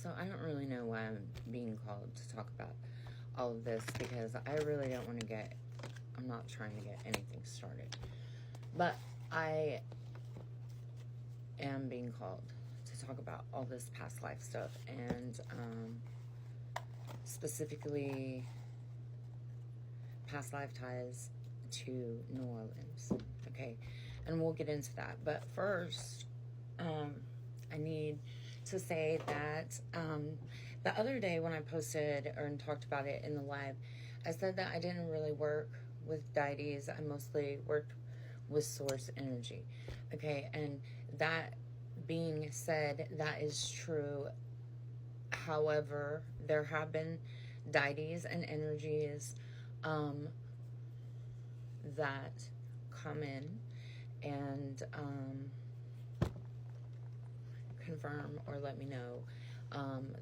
So I don't really know why I'm being called to talk about all of this, because I really don't want to get, I'm not trying to get anything started. But I am being called to talk about all this past life stuff, and specifically past life ties to New Orleans. Okay, and we'll get into that. But first, I need to say that the other day when I posted or talked about it in the live, I said that I didn't really work with deities. I mostly worked with source energy. Okay, and that being said, that is true. However, there have been deities and energies that come in and confirm or let me know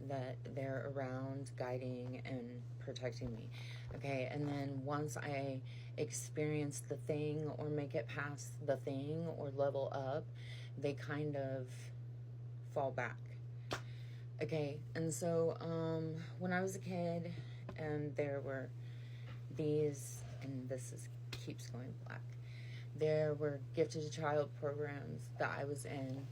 that they're around, guiding and protecting me. Okay, and then once I experience the thing or make it past the thing or level up, they kind of fall back. Okay, and so when I was a kid, and there were these, and keeps going black, there were gifted child programs that I was in.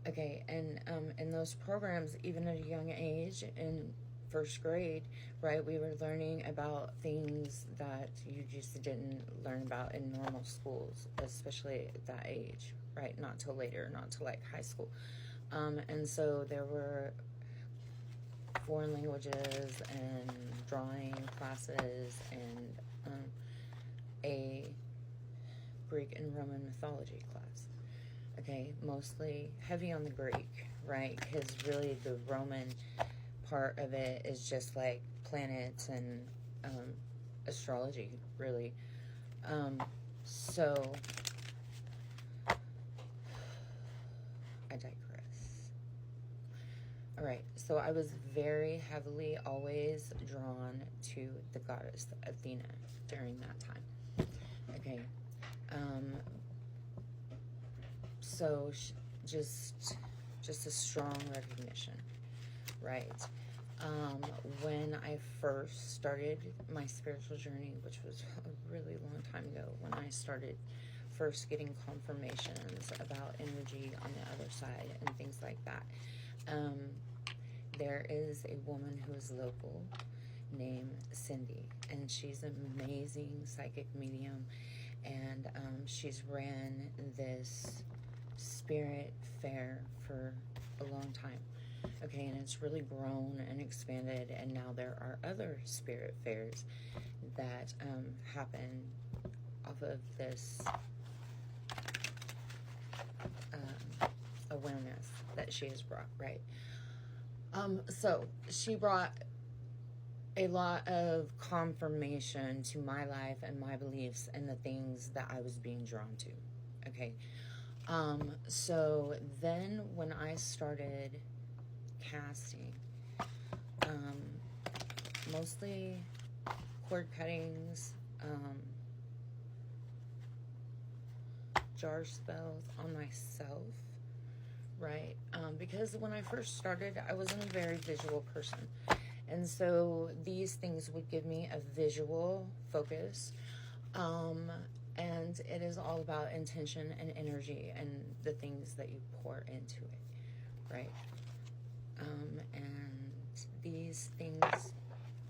Okay, and in those programs, even at a young age, in first grade, right, we were learning about things that you just didn't learn about in normal schools, especially at that age, right? Not till later, not till like high school. And so there were foreign languages and drawing classes and a Greek and Roman mythology class. Okay, mostly heavy on the Greek, right? Because really the Roman part of it is just like planets and astrology, really. So I digress. All right, so I was very heavily always drawn to the goddess Athena during that time. Okay, so just a strong recognition, right? When I first started my spiritual journey, which was a really long time ago, when I started first getting confirmations about energy on the other side and things like that, there is a woman who is local named Cindy, and she's an amazing psychic medium, and she's ran this spirit fair for a long time. Okay, and it's really grown and expanded, and now there are other spirit fairs that happen off of this awareness that she has brought, right? So she brought a lot of confirmation to my life and my beliefs and the things that I was being drawn to. Okay. So then when I started casting, mostly cord cuttings, jar spells on myself, right? Because when I first started, I wasn't a very visual person. And so these things would give me a visual focus. And it is all about intention and energy and the things that you pour into it, right? And these things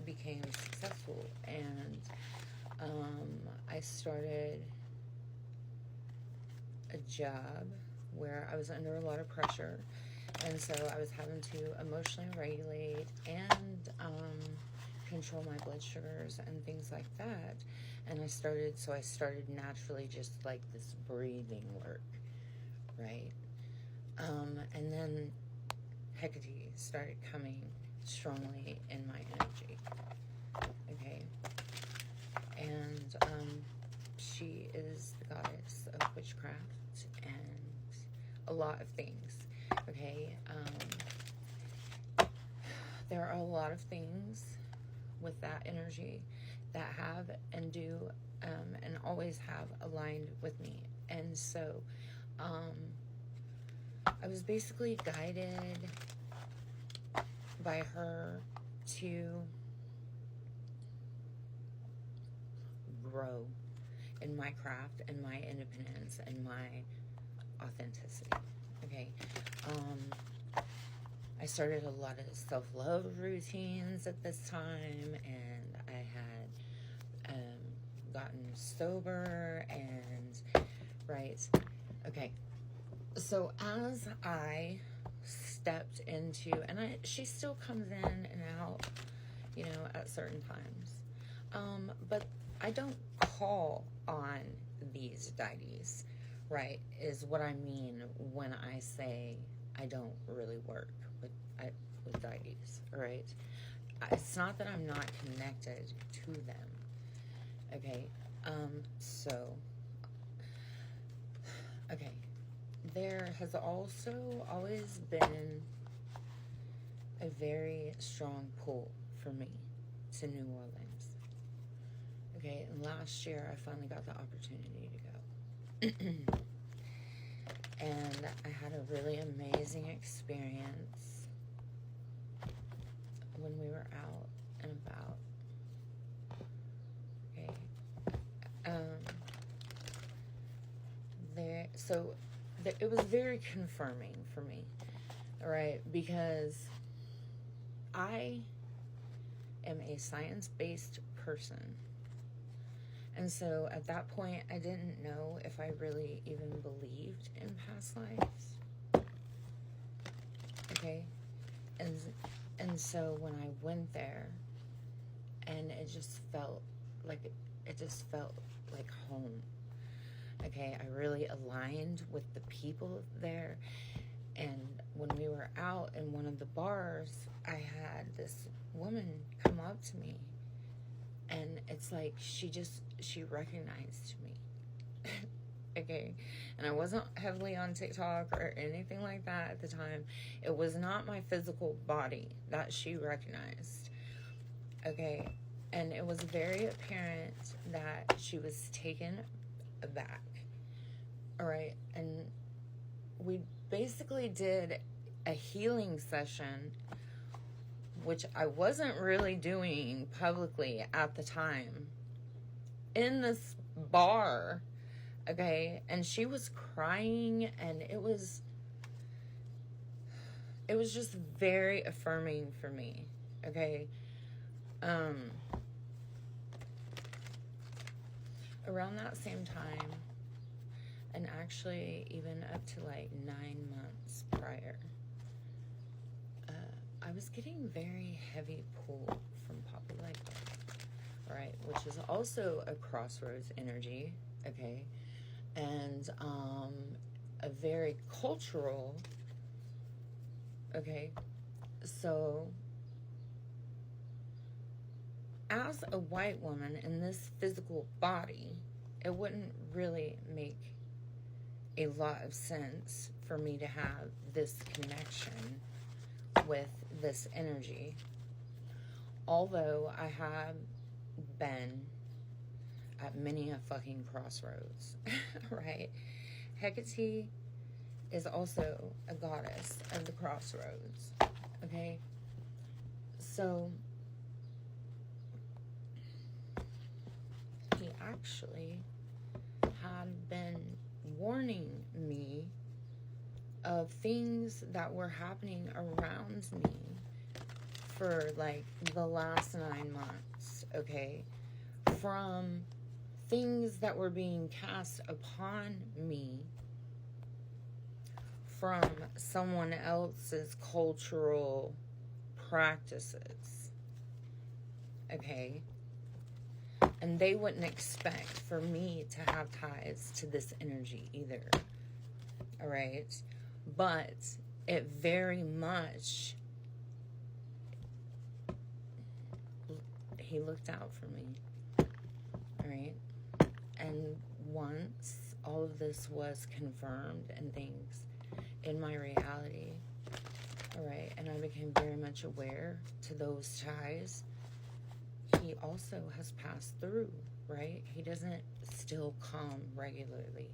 became successful, and I started a job where I was under a lot of pressure, and so I was having to emotionally regulate and control my blood sugars and things like that. And I started naturally just like this breathing work, right? And then Hecate started coming strongly in my energy, okay? And she is the goddess of witchcraft and a lot of things, okay? There are a lot of things with that energy that have and do and always have aligned with me. And so I I was basically guided by her to grow in my craft and my independence and my authenticity. Okay. I started a lot of self-love routines at this time, and I had gotten sober, and right. Okay. So as I stepped into, and she still comes in and out, at certain times. But I don't call on these deities, right, is what I mean when I say I don't really work with deities, right? It's not that I'm not connected to them, okay? Okay. There has also always been a very strong pull for me to New Orleans. Okay, and last year I finally got the opportunity to go. And I had a really amazing experience when we were out and about. Okay. It was very confirming for me, right? Because I am a science-based person. And so at that point, I didn't know if I really even believed in past lives. Okay? And so when I went there, and it just felt like home. Okay, I really aligned with the people there. And when we were out in one of the bars, I had this woman come up to me. And it's like she recognized me. Okay. And I wasn't heavily on TikTok or anything like that at the time. It was not my physical body that she recognized. Okay. And it was very apparent that she was taken aback. All right. And we basically did a healing session, which I wasn't really doing publicly at the time, in this bar, okay? And she was crying, and it was just very affirming for me, okay? Around that same time, and actually even up to like 9 months prior, I was getting very heavy pull from Papi Legba, right? Which is also a crossroads energy, okay? And a very cultural, okay? So, as a white woman in this physical body, it wouldn't really make a lot of sense for me to have this connection with this energy. Although I have been at many a fucking crossroads, right? Hecate is also a goddess of the crossroads, okay? So he actually had been warning me of things that were happening around me for like the last 9 months, okay? From things that were being cast upon me from someone else's cultural practices, okay? And they wouldn't expect for me to have ties to this energy either, all right? But it very much, he looked out for me, all right? And once all of this was confirmed and things in my reality, all right, and I became very much aware to those ties, he also has passed through, right? He doesn't still come regularly.